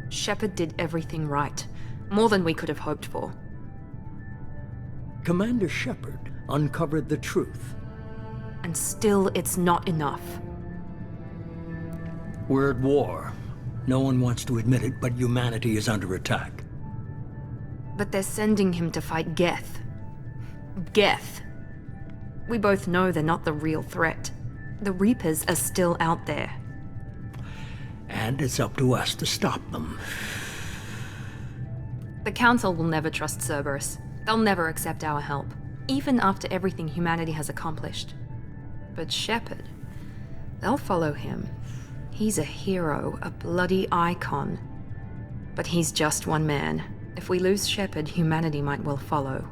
Shepard did everything right. More than we could have hoped for. Commander Shepard uncovered the truth. And still, it's not enough. We're at war. No one wants to admit it, but humanity is under attack. But they're sending him to fight Geth. Geth. We both know they're not the real threat. The Reapers are still out there. And it's up to us to stop them. The Council will never trust Cerberus. They'll never accept our help, even after everything humanity has accomplished. But Shepard, they'll follow him. He's a hero, a bloody icon. But he's just one man. If we lose Shepard, humanity might well follow.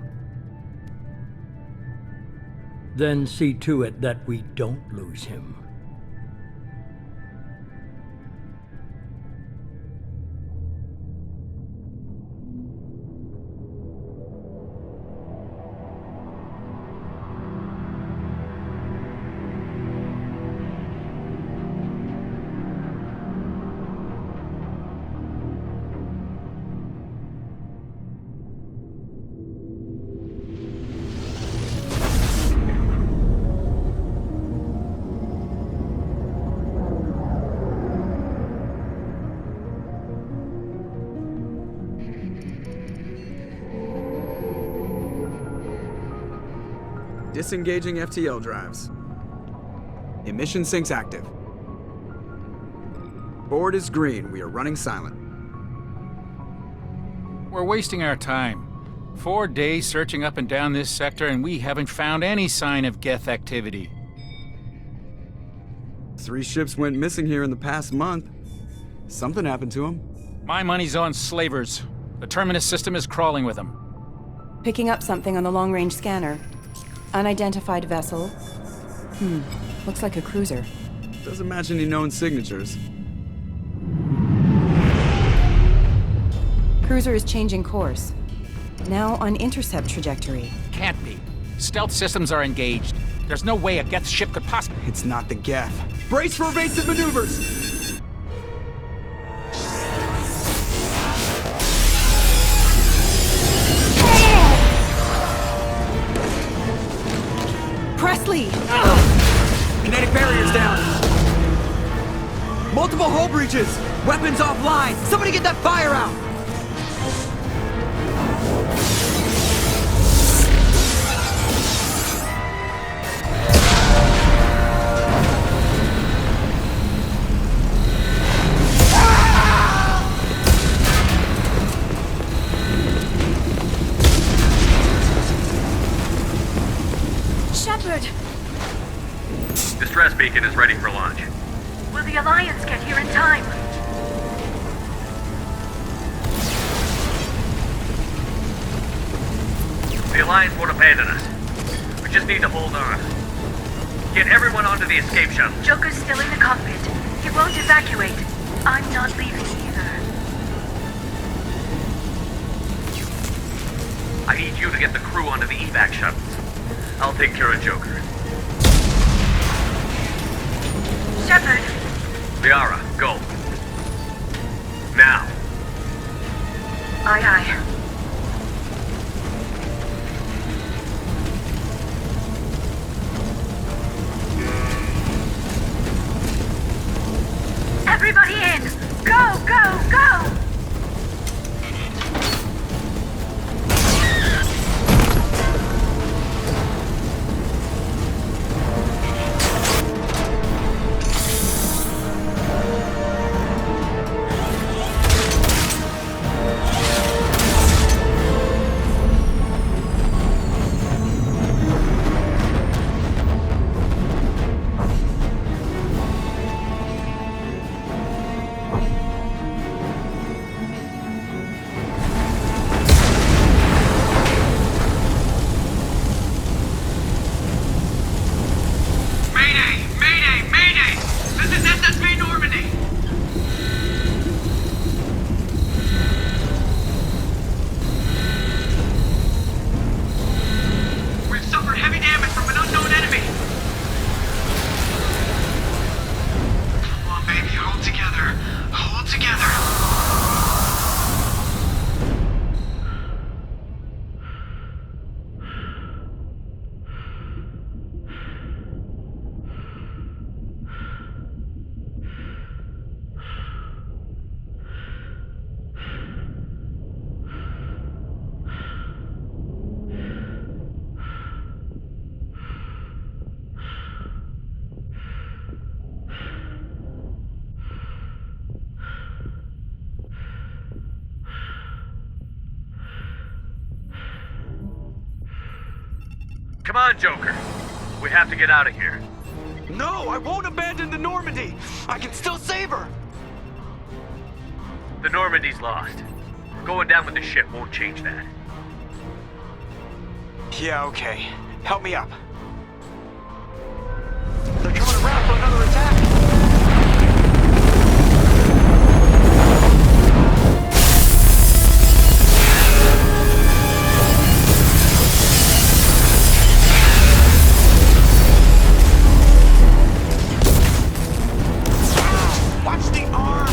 Then see to it that we don't lose him. Disengaging FTL drives. Emission sinks active. Board is green. We are running silent. We're wasting our time. 4 days searching up and down this sector, and we haven't found any sign of Geth activity. 3 ships went missing here in the past month. Something happened to them. My money's on slavers. The Terminus system is crawling with them. Picking up something on the long-range scanner. Unidentified vessel. Looks like a cruiser. Doesn't match any known signatures. Cruiser is changing course. Now on intercept trajectory. Can't be. Stealth systems are engaged. There's no way a Geth ship could possibly... It's not the Geth. Brace for evasive maneuvers! Presley! Kinetic barriers down! Multiple hull breaches! Weapons offline! Somebody get that fire out! Distress beacon is ready for launch. Will the Alliance get here in time? The Alliance won't abandon us. We just need to hold on. Get everyone onto the escape shuttle. Joker's still in the cockpit. He won't evacuate. I'm not leaving either. I need you to get the crew onto the evac shuttles. I'll take care of Joker. Shepard! Liara, go. Now. Aye, aye. Everybody in! Go, go, go! Come on, Joker. We have to get out of here. No, I won't abandon the Normandy! I can still save her! The Normandy's lost. Going down with the ship won't change that. Yeah, okay. Help me up. They're coming around for another attack! Watch the arm!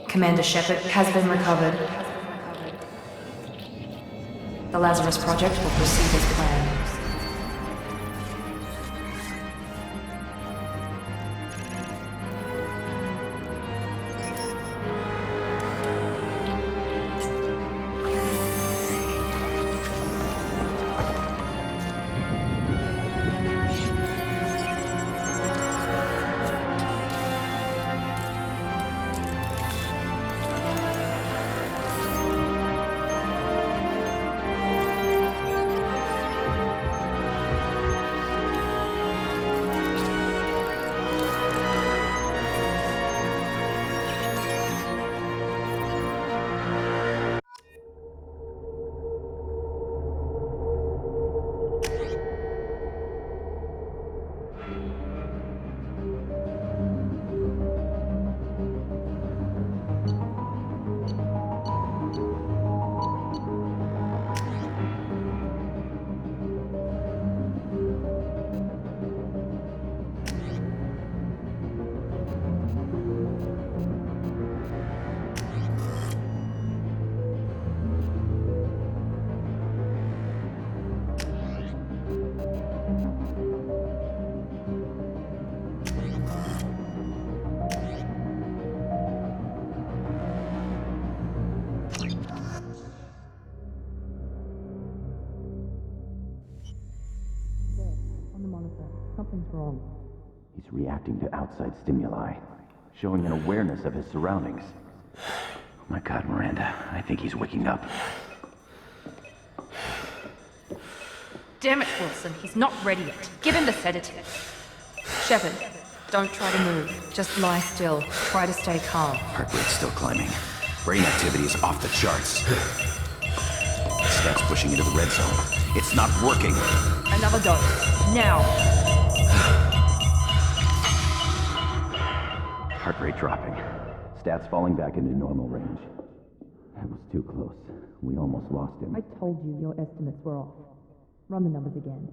Commander Shepard has been recovered. The Lazarus Project will proceed as planned. Something's wrong. He's reacting to outside stimuli, showing an awareness of his surroundings. Oh my God, Miranda, I think he's waking up. Damn it, Wilson, he's not ready yet. Give him the sedative. Shepard, don't try to move. Just lie still. Try to stay calm. Heart rate's still climbing. Brain activity is off the charts. Stats pushing into the red zone. It's not working. Another dose. Now. Heart rate dropping. Stats falling back into normal range. That was too close. We almost lost him. I told you your estimates were off. Run the numbers again.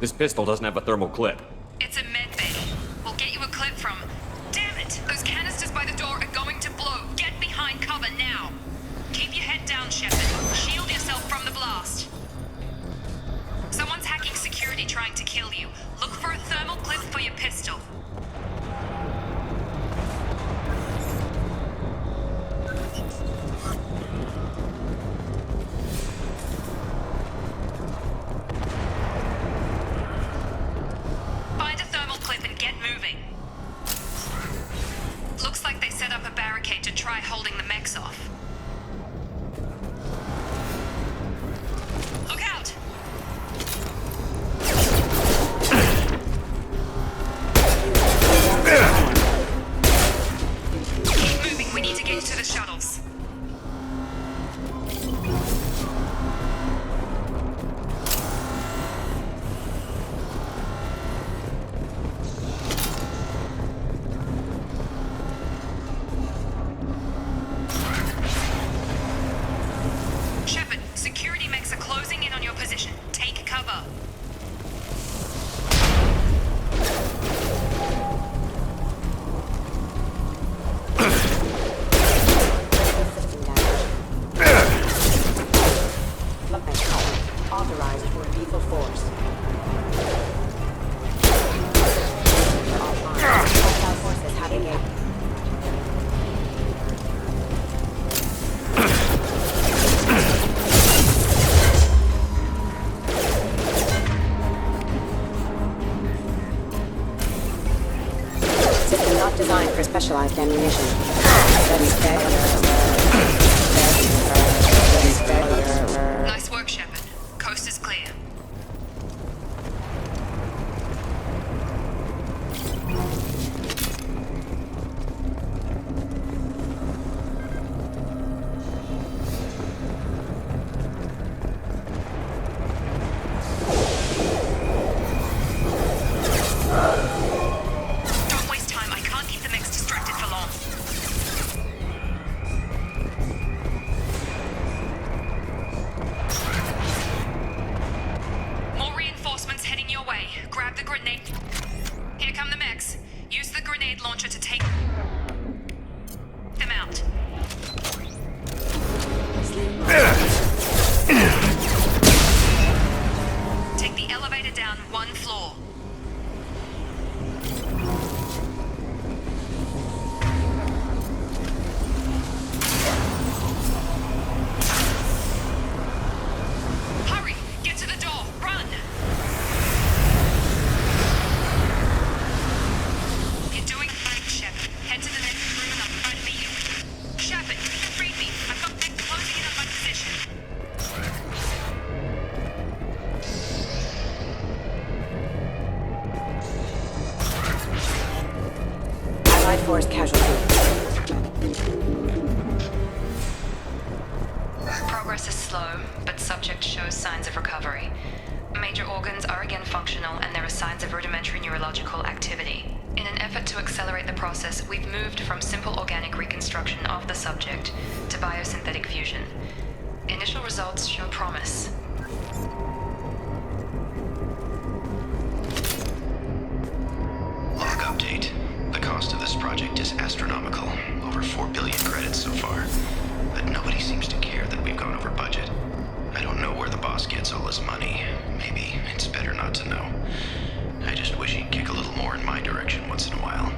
This pistol doesn't have a thermal clip. It's a med bay. We'll get you a clip from... Damn it! Those canisters by the door are going to blow. Get behind cover now. Keep your head down, Shepard. Shield yourself from the blast. Someone's hacking security trying to kill you. Look for a thermal clip for your pistol. Find a thermal clip and get moving. Looks like they set up a barricade to try holding the mechs off. Look out! Keep moving, we need to get to the shuttles. Shepard, security mechs are closing in on your position. Take cover. Authorized for lethal force. Hostile forces have engaged. System not designed for specialized ammunition. Nice work, Shepard. Coast is clear. Don't waste time. I can't keep the mechs distracted for long. More reinforcements heading your way. Grab the grenade. Here come the mechs. Use the grenade launcher to take them out. Take the elevator down one floor. Hurry! Get to the door! Run! You're doing fine, Shepard. Head to the next room and I'll try to meet you. Shepard, read me. I've got mechs closing in on my position. Allied force casualty. Progress is slow, but subject shows signs of recovery. Major organs are again functional, and there are signs of rudimentary neurological activity. In an effort to accelerate the process, we've moved from simple organic reconstruction of the subject to biosynthetic fusion. Initial results show promise. Log update. The cost of this project is astronomical. Over 4 billion credits so far. But nobody seems to care that we've gone over budget. I don't know where the boss gets all his money. Maybe it's better not to know. I just wish he'd kick a little more in my direction once in a while.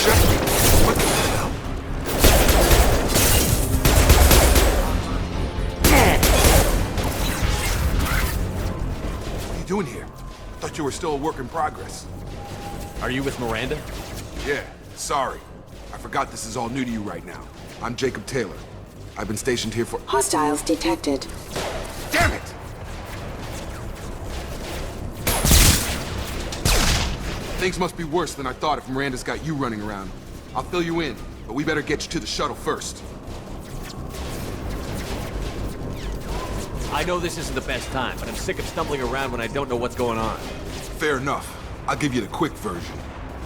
Shepard, what the hell? What are you doing here? Thought you were still a work in progress. Are you with Miranda? Yeah, sorry. I forgot this is all new to you right now. I'm Jacob Taylor. I've been stationed here for— Hostiles detected. Damn it! Things must be worse than I thought if Miranda's got you running around. I'll fill you in, but we better get you to the shuttle first. I know this isn't the best time, but I'm sick of stumbling around when I don't know what's going on. Fair enough. I'll give you the quick version.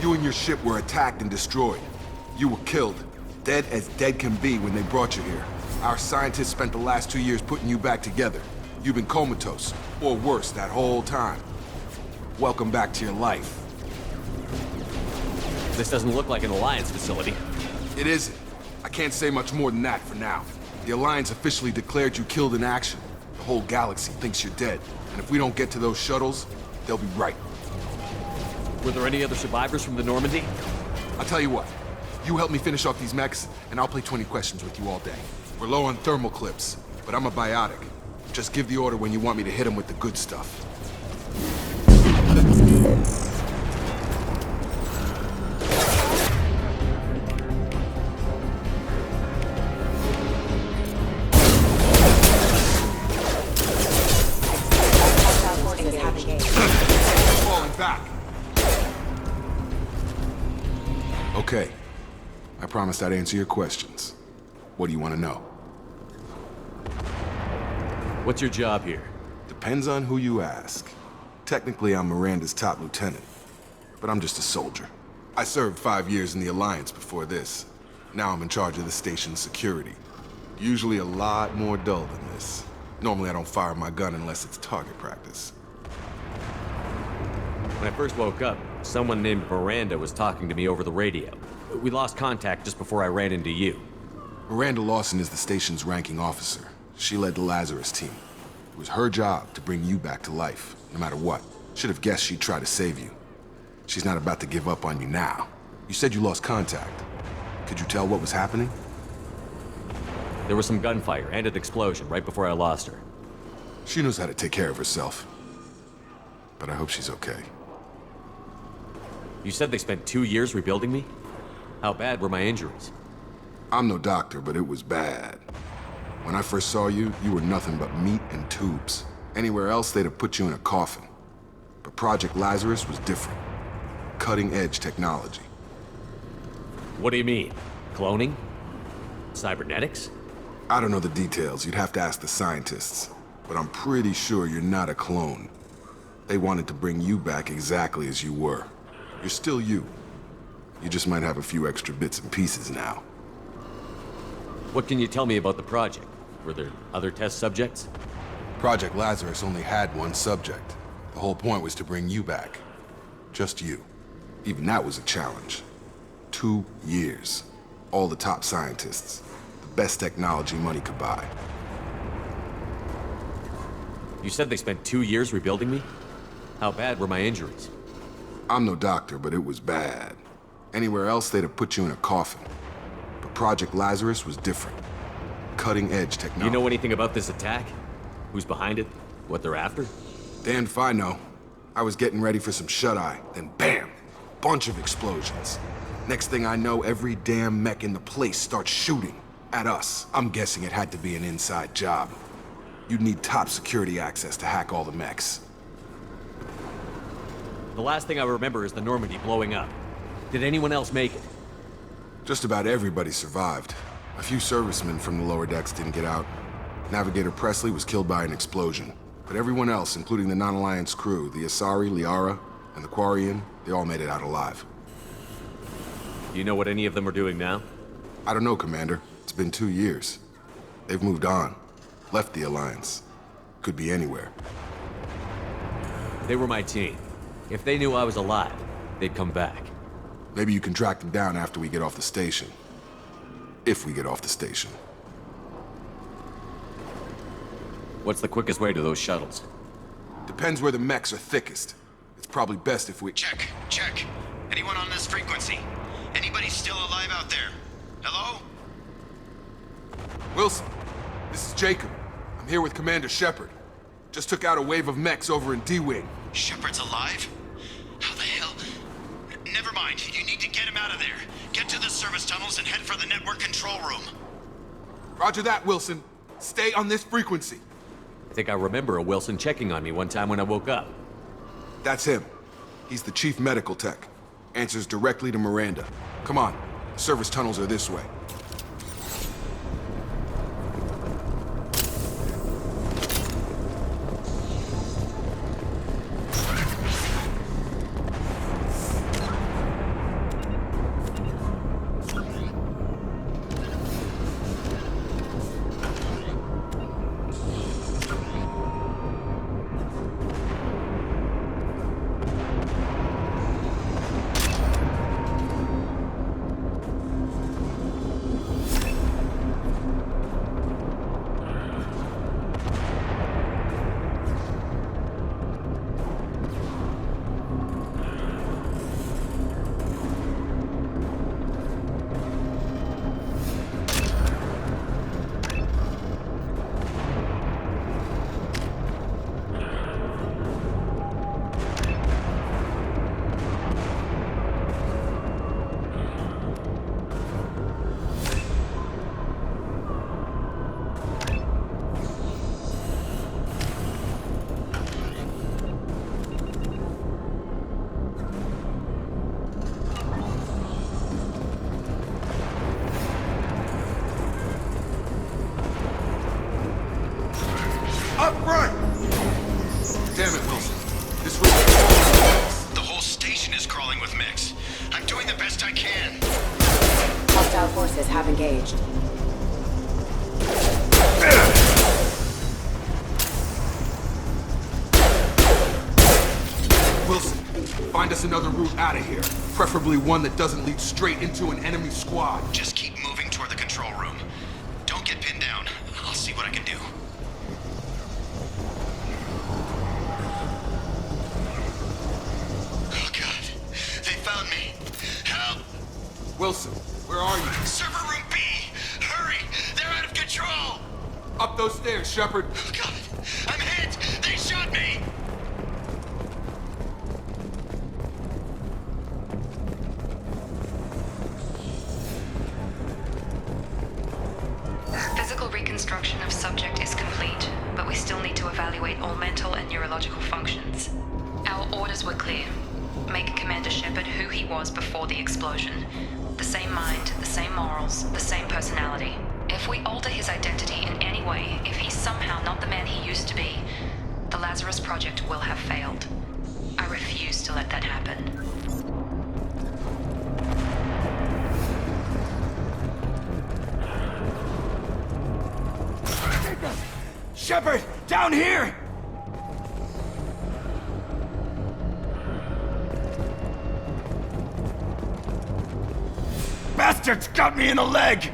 You and your ship were attacked and destroyed. You were killed. Dead as dead can be when they brought you here. Our scientists spent the last 2 years putting you back together. You've been comatose, or worse, that whole time. Welcome back to your life. This doesn't look like an Alliance facility. It isn't. I can't say much more than that for now. The Alliance officially declared you killed in action. The whole galaxy thinks you're dead. And if we don't get to those shuttles, they'll be right. Were there any other survivors from the Normandy? I'll tell you what. You help me finish off these mechs, and I'll play 20 questions with you all day. We're low on thermal clips, but I'm a biotic. Just give the order when you want me to hit them with the good stuff. Falling back. Okay. I promised I'd answer your questions. What do you want to know? What's your job here? Depends on who you ask. Technically, I'm Miranda's top lieutenant, but I'm just a soldier. I served 5 years in the Alliance before this. Now I'm in charge of the station's security. Usually a lot more dull than this. Normally I don't fire my gun unless it's target practice. When I first woke up, someone named Miranda was talking to me over the radio. We lost contact just before I ran into you. Miranda Lawson is the station's ranking officer. She led the Lazarus team. It was her job to bring you back to life, no matter what. Should have guessed she'd try to save you. She's not about to give up on you now. You said you lost contact. Could you tell what was happening? There was some gunfire and an explosion right before I lost her. She knows how to take care of herself. But I hope she's okay. You said they spent 2 years rebuilding me? How bad were my injuries? I'm no doctor, but it was bad. When I first saw you, you were nothing but meat and tubes. Anywhere else, they'd have put you in a coffin. But Project Lazarus was different. Cutting-edge technology. What do you mean? Cloning? Cybernetics? I don't know the details. You'd have to ask the scientists. But I'm pretty sure you're not a clone. They wanted to bring you back exactly as you were. You're still you. You just might have a few extra bits and pieces now. What can you tell me about the project? Were there other test subjects? Project Lazarus only had one subject. The whole point was to bring you back. Just you. Even that was a challenge. 2 years. All the top scientists. The best technology money could buy. You said they spent 2 years rebuilding me? How bad were my injuries? I'm no doctor, but it was bad. Anywhere else, they'd have put you in a coffin. But Project Lazarus was different. Cutting-edge technology. You know anything about this attack? Who's behind it? What they're after? Damned if I know. I was getting ready for some shut-eye, then bam! Bunch of explosions. Next thing I know, every damn mech in the place starts shooting. At us. I'm guessing it had to be an inside job. You'd need top security access to hack all the mechs. The last thing I remember is the Normandy blowing up. Did anyone else make it? Just about everybody survived. A few servicemen from the lower decks didn't get out. Navigator Presley was killed by an explosion. But everyone else, including the non-Alliance crew, the Asari, Liara, and the Quarian, they all made it out alive. Do you know what any of them are doing now? I don't know, Commander. It's been 2 years. They've moved on. Left the Alliance. Could be anywhere. They were my team. If they knew I was alive, they'd come back. Maybe you can track them down after we get off the station. If we get off the station. What's the quickest way to those shuttles? Depends where the mechs are thickest. It's probably best if we— Check. Anyone on this frequency? Anybody still alive out there? Hello? Wilson, this is Jacob. I'm here with Commander Shepard. Just took out a wave of mechs over in D-Wing. Shepard's alive? How the hell? Never mind. You need to get him out of there. Get to the service tunnels and head for the network control room. Roger that, Wilson. Stay on this frequency. I think I remember a Wilson checking on me one time when I woke up. That's him. He's the chief medical tech. Answers directly to Miranda. Come on. Service tunnels are this way. Up front! Damn it, Wilson. This room... The whole station is crawling with mechs. I'm doing the best I can. Hostile forces have engaged. Wilson, find us another route out of here. Preferably one that doesn't lead straight into an enemy squad. Just keep moving toward the control room. Don't get pinned down. I'll see what I can do. Oh God, they found me. Help! Wilson, where are you? Server room B! Hurry! They're out of control! Up those stairs, Shepard. Oh God, I'm hit! They shot me! Physical reconstruction of subject is complete, but we still need to evaluate all mental and neurological functions. Our orders were clear. Make Commander Shepard who he was before the explosion. The same mind, the same morals, the same personality. If we alter his identity in any way, if he's somehow not the man he used to be, the Lazarus Project will have failed. I refuse to let that happen. Shepard, down here! Bastards got me in the leg!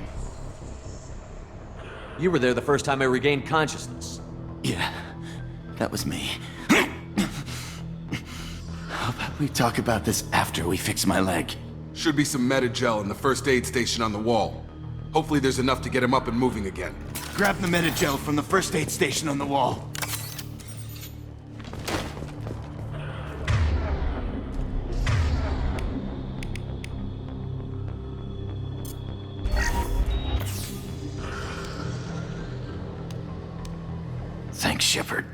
You were there the first time I regained consciousness. Yeah, that was me. How about we talk about this after we fix my leg? Should be some Medi-gel in the first aid station on the wall. Hopefully there's enough to get him up and moving again. Grab the Medi-gel from the first aid station on the wall. Thanks, Shepard.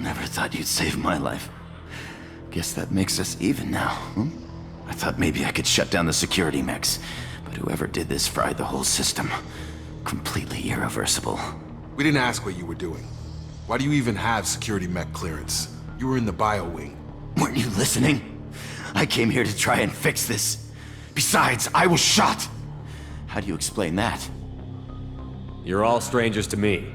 Never thought you'd save my life. Guess that makes us even now, hmm? I thought maybe I could shut down the security mechs, but whoever did this fried the whole system. Completely irreversible. We didn't ask what you were doing. Why do you even have security mech clearance? You were in the bio wing. Weren't you listening? I came here to try and fix this. Besides, I was shot! How do you explain that? You're all strangers to me.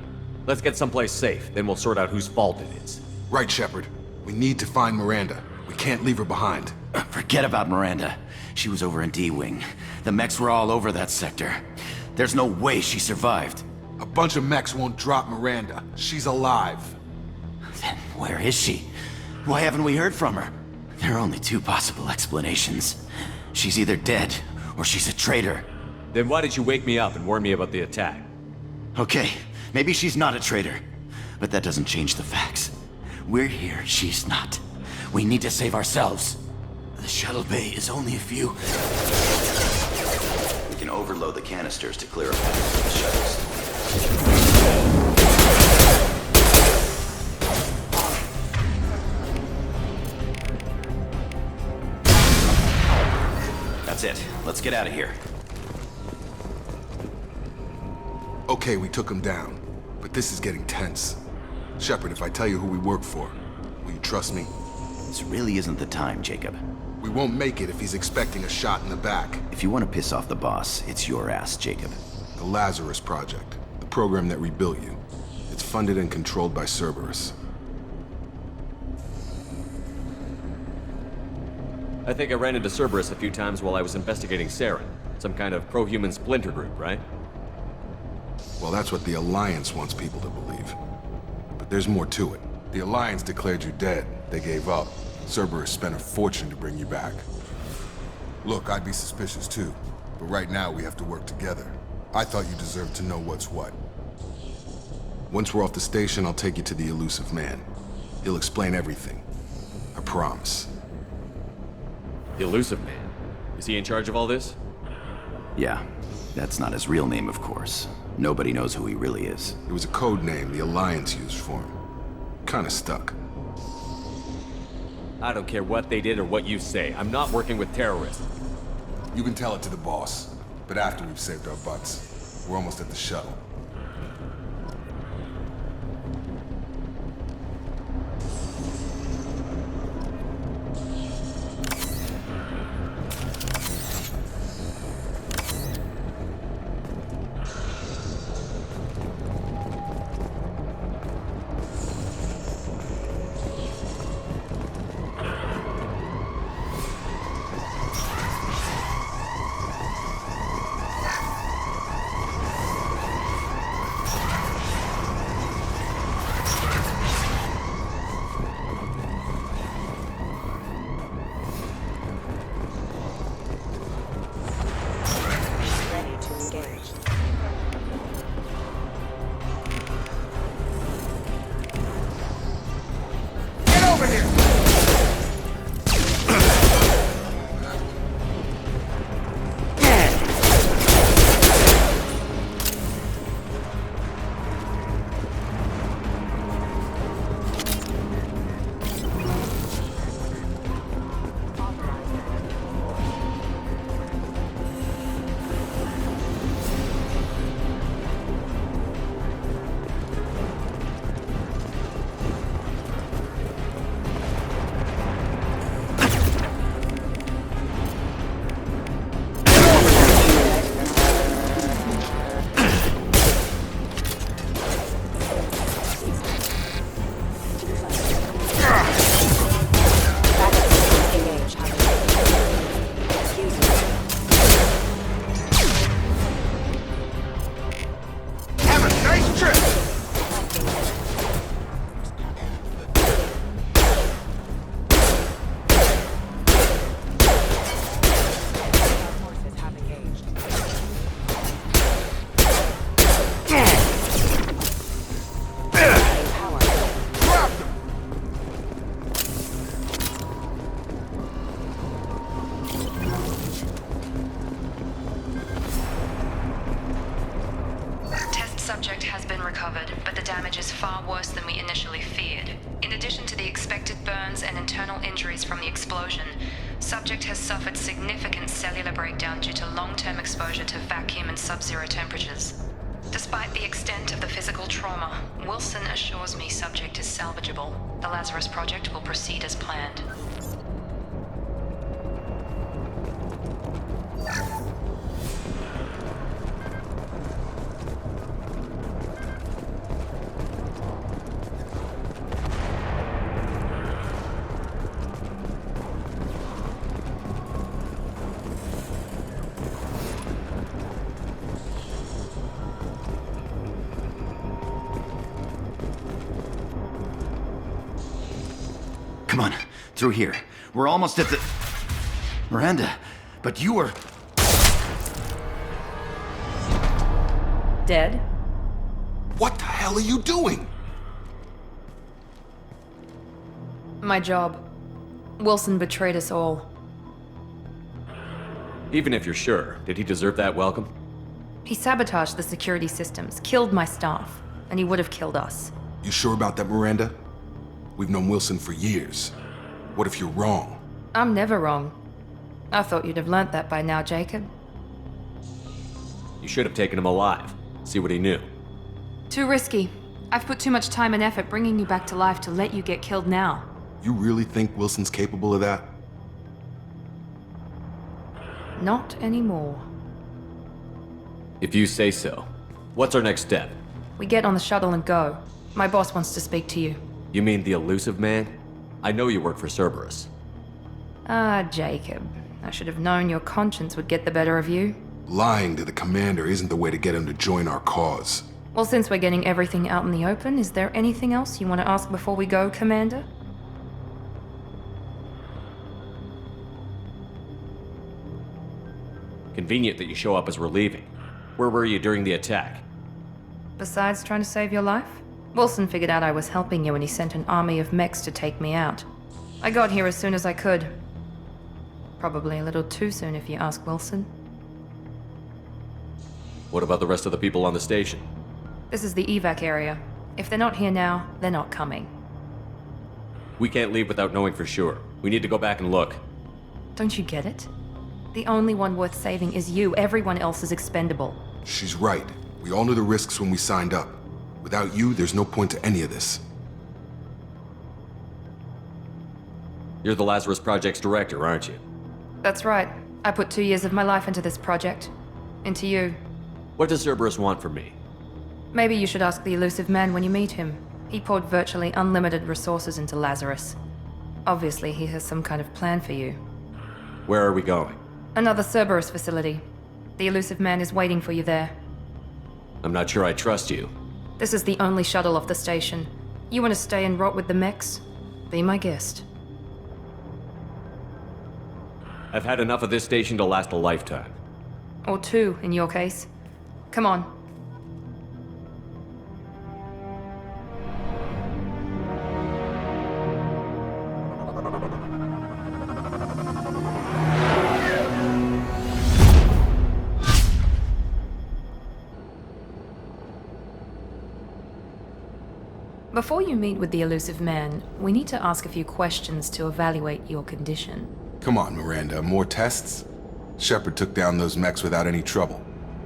Let's get someplace safe, then we'll sort out whose fault it is. Right, Shepard. We need to find Miranda. We can't leave her behind. Forget about Miranda. She was over in D-Wing. The mechs were all over that sector. There's no way she survived. A bunch of mechs won't drop Miranda. She's alive. Then where is she? Why haven't we heard from her? There are only two possible explanations. She's either dead, or she's a traitor. Then why did you wake me up and warn me about the attack? Okay, maybe she's not a traitor, but that doesn't change the facts. We're here, she's not. We need to save ourselves. The shuttle bay is only a few... We can overload the canisters to clear a path for the shuttles. That's it. Let's get out of here. Okay, we took him down, but this is getting tense. Shepard, if I tell you who we work for, will you trust me? This really isn't the time, Jacob. We won't make it if he's expecting a shot in the back. If you want to piss off the boss, it's your ass, Jacob. The Lazarus Project, the program that rebuilt you. It's funded and controlled by Cerberus. I think I ran into Cerberus a few times while I was investigating Saren. Some kind of pro-human splinter group, right? Well, that's what the Alliance wants people to believe. But there's more to it. The Alliance declared you dead. They gave up. Cerberus spent a fortune to bring you back. Look, I'd be suspicious too. But right now, we have to work together. I thought you deserved to know what's what. Once we're off the station, I'll take you to the elusive man. He'll explain everything. I promise. The elusive man? Is he in charge of all this? Yeah. That's not his real name, of course. Nobody knows who he really is. It was a code name the Alliance used for him. Kinda stuck. I don't care what they did or what you say. I'm not working with terrorists. You can tell it to the boss, but after we've saved our butts. We're almost at the shuttle. Subject has been recovered, but the damage is far worse than we initially feared. In addition to the expected burns and internal injuries from the explosion, subject has suffered significant cellular breakdown due to long-term exposure to vacuum and sub-zero temperatures. Despite the extent of the physical trauma, Wilson assures me subject is salvageable. The Lazarus Project will proceed as planned. Come on, through here. We're almost at the... Miranda, but you were... dead? What the hell are you doing? My job. Wilson betrayed us all. Even if you're sure, did he deserve that welcome? He sabotaged the security systems, killed my staff, and he would have killed us. You sure about that, Miranda? We've known Wilson for years. What if you're wrong? I'm never wrong. I thought you'd have learnt that by now, Jacob. You should have taken him alive. See what he knew. Too risky. I've put too much time and effort bringing you back to life to let you get killed now. You really think Wilson's capable of that? Not anymore. If you say so. What's our next step? We get on the shuttle and go. My boss wants to speak to you. You mean the elusive man? I know you work for Cerberus. Ah, Jacob. I should have known your conscience would get the better of you. Lying to the commander isn't the way to get him to join our cause. Well, since we're getting everything out in the open, is there anything else you want to ask before we go, Commander? Convenient that you show up as we're leaving. Where were you during the attack? Besides trying to save your life? Wilson figured out I was helping you and he sent an army of mechs to take me out. I got here as soon as I could. Probably a little too soon if you ask Wilson. What about the rest of the people on the station? This is the evac area. If they're not here now, they're not coming. We can't leave without knowing for sure. We need to go back and look. Don't you get it? The only one worth saving is you. Everyone else is expendable. She's right. We all knew the risks when we signed up. Without you, there's no point to any of this. You're the Lazarus Project's director, aren't you? That's right. I put 2 years of my life into this project. Into you. What does Cerberus want from me? Maybe you should ask the elusive man when you meet him. He poured virtually unlimited resources into Lazarus. Obviously, he has some kind of plan for you. Where are we going? Another Cerberus facility. The elusive man is waiting for you there. I'm not sure I trust you. This is the only shuttle off the station. You want to stay and rot with the mechs? Be my guest. I've had enough of this station to last a lifetime. Or 2, in your case. Come on. Before you meet with the elusive man, we need to ask a few questions to evaluate your condition. Come on, Miranda, more tests? Shepard took down those mechs without any trouble.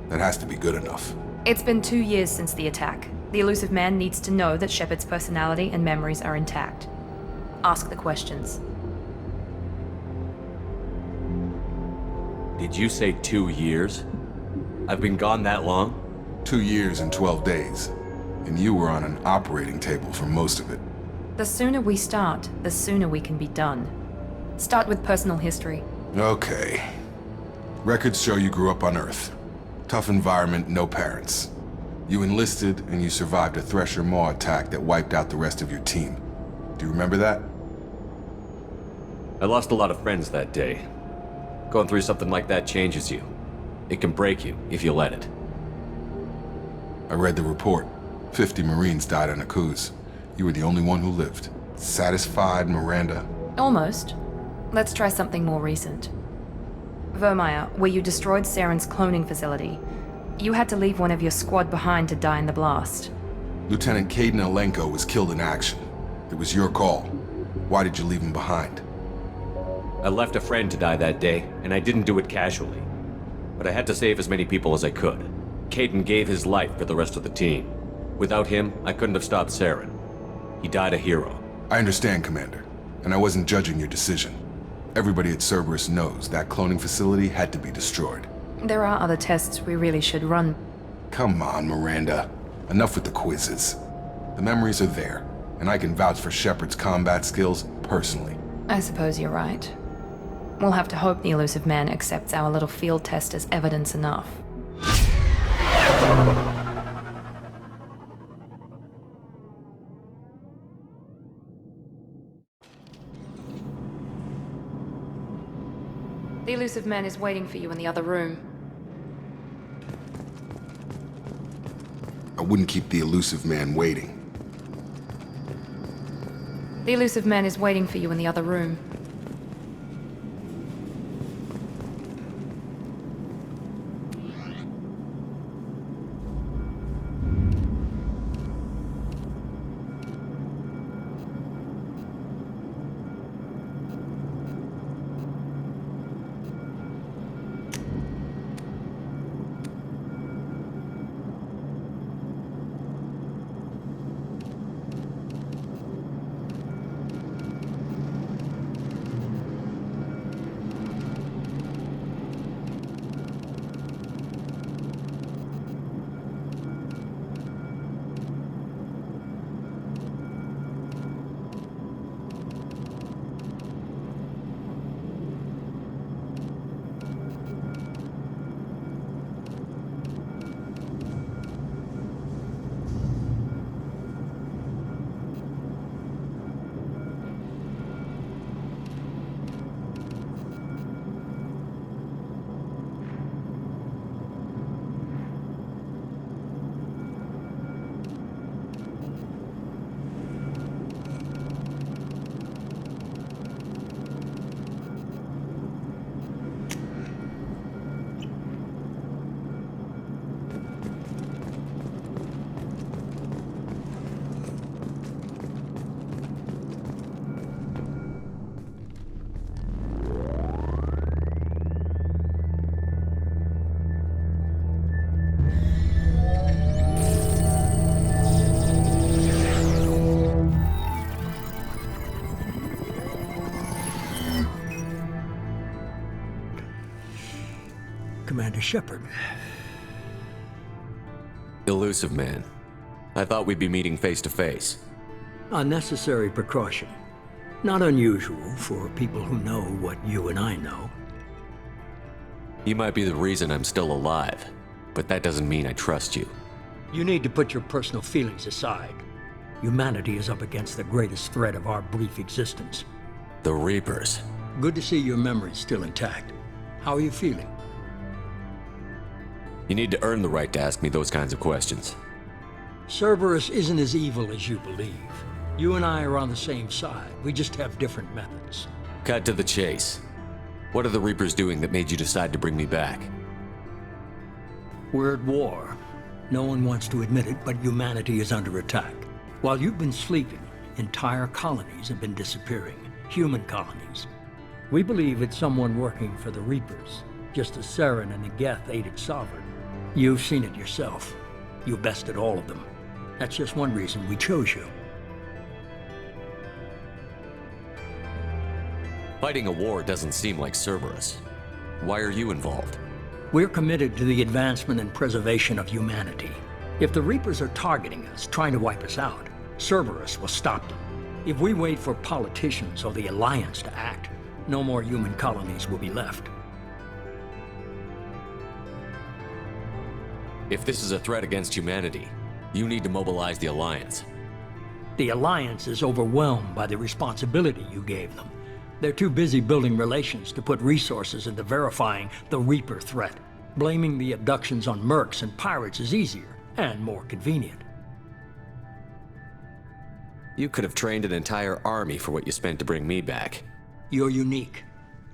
That has to be good enough. It's been 2 years since the attack. The elusive man needs to know that Shepard's personality and memories are intact. Ask the questions. Did you say 2 years? I've been gone that long? 2 years and 12 days. And you were on an operating table for most of it. The sooner we start, the sooner we can be done. Start with personal history. Okay. Records show you grew up on Earth. Tough environment, no parents. You enlisted and you survived a Thresher Maw attack that wiped out the rest of your team. Do you remember that? I lost a lot of friends that day. Going through something like that changes you. It can break you if you let it. I read the report. 50 Marines died on a cruise. You were the only one who lived. Satisfied, Miranda? Almost. Let's try something more recent. Vermeer, where you destroyed Saren's cloning facility. You had to leave one of your squad behind to die in the blast. Lieutenant Caden Alenko was killed in action. It was your call. Why did you leave him behind? I left a friend to die that day, and I didn't do it casually. But I had to save as many people as I could. Caden gave his life for the rest of the team. Without him, I couldn't have stopped Saren. He died a hero. I understand, Commander, and I wasn't judging your decision. Everybody at Cerberus knows that cloning facility had to be destroyed. There are other tests we really should run. Come on, Miranda. Enough with the quizzes. The memories are there, and I can vouch for Shepard's combat skills personally. I suppose you're right. We'll have to hope the elusive man accepts our little field test as evidence enough. The elusive man is waiting for you in the other room. I wouldn't keep the elusive man waiting. The elusive man is waiting for you in the other room. Commander Shepard. Elusive man. I thought we'd be meeting face to face. A necessary precaution. Not unusual for people who know what you and I know. You might be the reason I'm still alive, but that doesn't mean I trust you. You need to put your personal feelings aside. Humanity is up against the greatest threat of our brief existence. The Reapers. Good to see your memory's still intact. How are you feeling? You need to earn the right to ask me those kinds of questions. Cerberus isn't as evil as you believe. You and I are on the same side. We just have different methods. Cut to the chase. What are the Reapers doing that made you decide to bring me back? We're at war. No one wants to admit it, but humanity is under attack. While you've been sleeping, entire colonies have been disappearing. Human colonies. We believe it's someone working for the Reapers, just as Saren and the Geth aided Sovereign. You've seen it yourself. You bested all of them. That's just one reason we chose you. Fighting a war doesn't seem like Cerberus. Why are you involved? We're committed to the advancement and preservation of humanity. If the Reapers are targeting us, trying to wipe us out, Cerberus will stop them. If we wait for politicians or the Alliance to act, no more human colonies will be left. If this is a threat against humanity, you need to mobilize the Alliance. The Alliance is overwhelmed by the responsibility you gave them. They're too busy building relations to put resources into verifying the Reaper threat. Blaming the abductions on mercs and pirates is easier and more convenient. You could have trained an entire army for what you spent to bring me back. You're unique.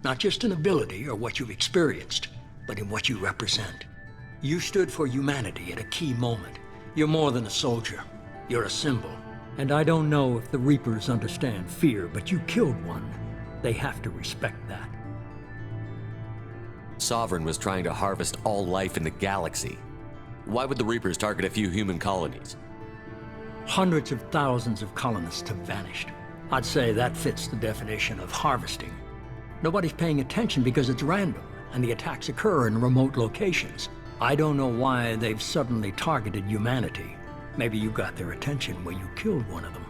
Not just in ability or what you've experienced, but in what you represent. You stood for humanity at a key moment. You're more than a soldier. You're a symbol. And I don't know if the Reapers understand fear, but you killed one. They have to respect that. Sovereign was trying to harvest all life in the galaxy. Why would the Reapers target a few human colonies? Hundreds of thousands of colonists have vanished. I'd say that fits the definition of harvesting. Nobody's paying attention because it's random, and the attacks occur in remote locations. I don't know why they've suddenly targeted humanity. Maybe you got their attention when you killed one of them.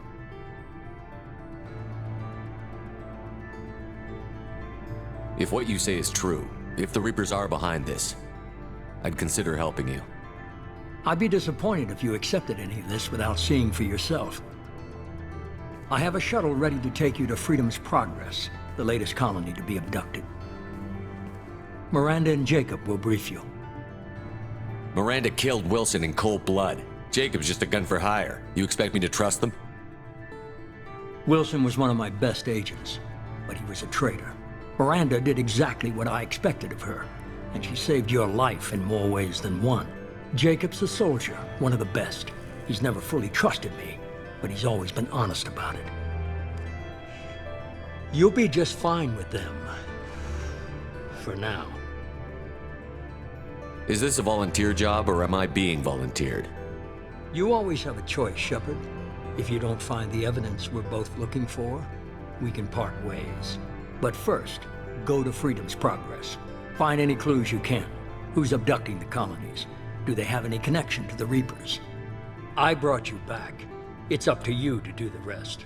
If what you say is true, if the Reapers are behind this, I'd consider helping you. I'd be disappointed if you accepted any of this without seeing for yourself. I have a shuttle ready to take you to Freedom's Progress, the latest colony to be abducted. Miranda and Jacob will brief you. Miranda killed Wilson in cold blood. Jacob's just a gun for hire. You expect me to trust them? Wilson was one of my best agents, but he was a traitor. Miranda did exactly what I expected of her, and she saved your life in more ways than one. Jacob's a soldier, one of the best. He's never fully trusted me, but he's always been honest about it. You'll be just fine with them. For now. Is this a volunteer job, or am I being volunteered? You always have a choice, Shepard. If you don't find the evidence we're both looking for, we can part ways. But first, go to Freedom's Progress. Find any clues you can. Who's abducting the colonies? Do they have any connection to the Reapers? I brought you back. It's up to you to do the rest.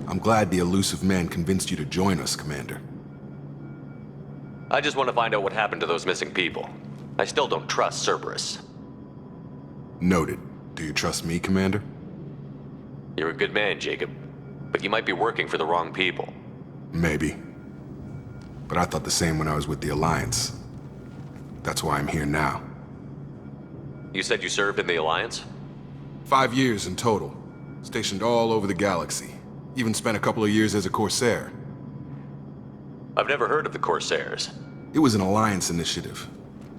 I'm glad the elusive man convinced you to join us, Commander. I just want to find out what happened to those missing people. I still don't trust Cerberus. Noted. Do you trust me, Commander? You're a good man, Jacob. But you might be working for the wrong people. Maybe. But I thought the same when I was with the Alliance. That's why I'm here now. You said you served in the Alliance? 5 years in total. Stationed all over the galaxy. Even spent a couple of years as a Corsair. I've never heard of the Corsairs. It was an Alliance initiative.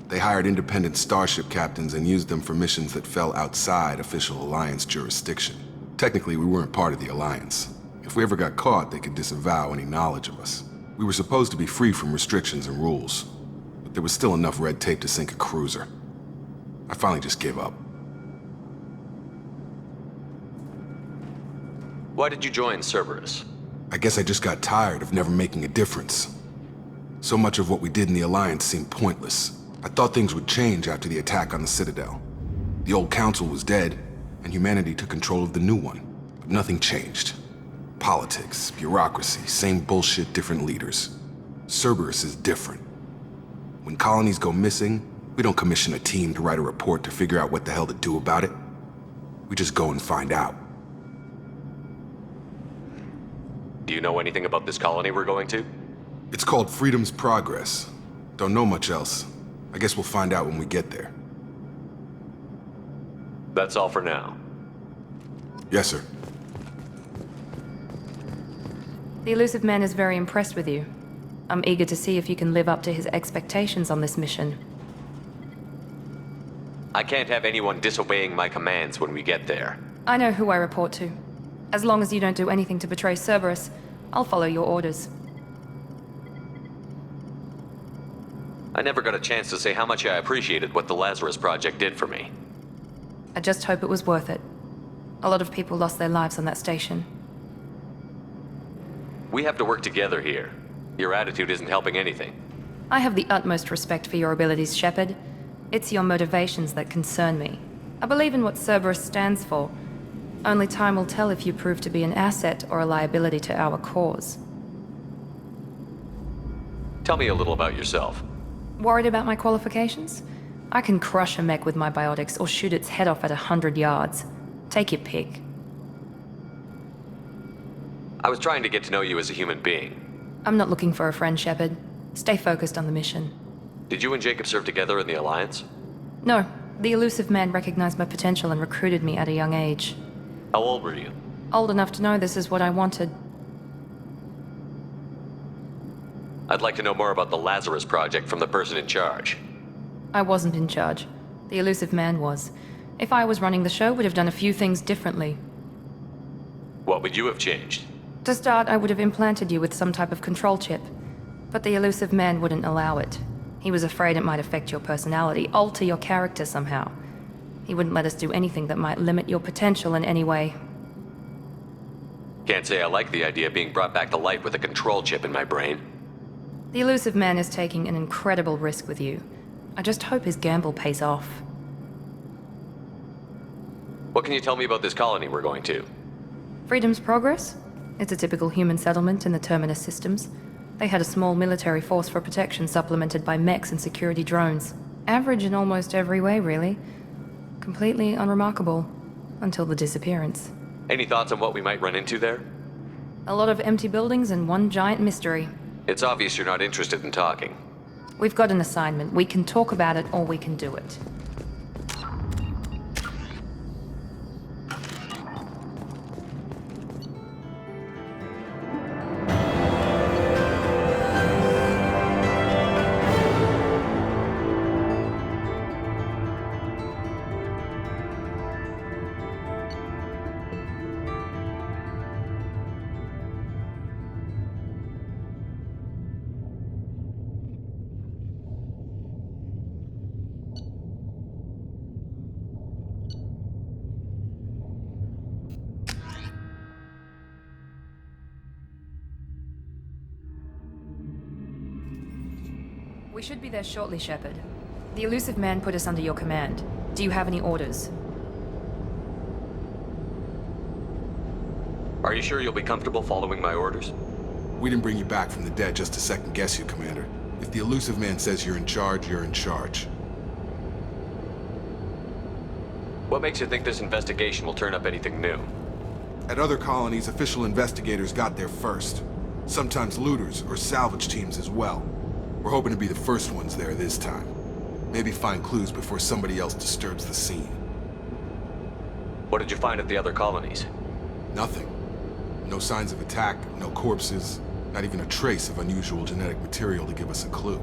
They hired independent starship captains and used them for missions that fell outside official Alliance jurisdiction. Technically, we weren't part of the Alliance. If we ever got caught, they could disavow any knowledge of us. We were supposed to be free from restrictions and rules, but there was still enough red tape to sink a cruiser. I finally just gave up. Why did you join Cerberus? I guess I just got tired of never making a difference. So much of what we did in the Alliance seemed pointless. I thought things would change after the attack on the Citadel. The old council was dead, and humanity took control of the new one. But nothing changed. Politics, bureaucracy, same bullshit, different leaders. Cerberus is different. When colonies go missing, we don't commission a team to write a report to figure out what the hell to do about it. We just go and find out. Do you know anything about this colony we're going to? It's called Freedom's Progress. Don't know much else. I guess we'll find out when we get there. That's all for now. Yes, sir. The elusive man is very impressed with you. I'm eager to see if you can live up to his expectations on this mission. I can't have anyone disobeying my commands when we get there. I know who I report to. As long as you don't do anything to betray Cerberus, I'll follow your orders. I never got a chance to say how much I appreciated what the Lazarus Project did for me. I just hope it was worth it. A lot of people lost their lives on that station. We have to work together here. Your attitude isn't helping anything. I have the utmost respect for your abilities, Shepard. It's your motivations that concern me. I believe in what Cerberus stands for. Only time will tell if you prove to be an asset or a liability to our cause. Tell me a little about yourself. Worried about my qualifications? I can crush a mech with my biotics or shoot its head off at 100 yards. Take your pick. I was trying to get to know you as a human being. I'm not looking for a friend, Shepard. Stay focused on the mission. Did you and Jacob serve together in the Alliance? No. The elusive man recognized my potential and recruited me at a young age. How old were you? Old enough to know this is what I wanted. I'd like to know more about the Lazarus Project from the person in charge. I wasn't in charge. The elusive man was. If I was running the show, would have done a few things differently. What would you have changed? To start, I would have implanted you with some type of control chip. But the elusive man wouldn't allow it. He was afraid it might affect your personality, alter your character somehow. He wouldn't let us do anything that might limit your potential in any way. Can't say I like the idea of being brought back to life with a control chip in my brain. The elusive man is taking an incredible risk with you. I just hope his gamble pays off. What can you tell me about this colony we're going to? Freedom's Progress? It's a typical human settlement in the Terminus systems. They had a small military force for protection supplemented by mechs and security drones. Average in almost every way, really. Completely unremarkable. Until the disappearance. Any thoughts on what we might run into there? A lot of empty buildings and one giant mystery. It's obvious you're not interested in talking. We've got an assignment. We can talk about it or we can do it. We should be there shortly, Shepard. The elusive man put us under your command. Do you have any orders? Are you sure you'll be comfortable following my orders? We didn't bring you back from the dead just to second guess you, Commander. If the elusive man says you're in charge, you're in charge. What makes you think this investigation will turn up anything new? At other colonies, official investigators got there first. Sometimes looters or salvage teams as well. We're hoping to be the first ones there this time. Maybe find clues before somebody else disturbs the scene. What did you find at the other colonies? Nothing. No signs of attack, no corpses, not even a trace of unusual genetic material to give us a clue.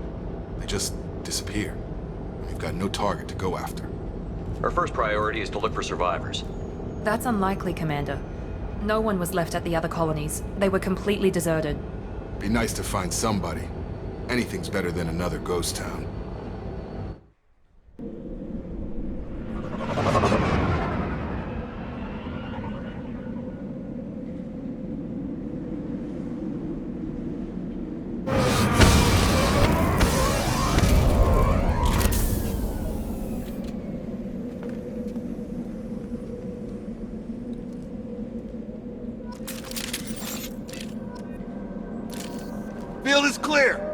They just disappear. We've got no target to go after. Our first priority is to look for survivors. That's unlikely, Commander. No one was left at the other colonies. They were completely deserted. Be nice to find somebody. Anything's better than another ghost town. Field is clear!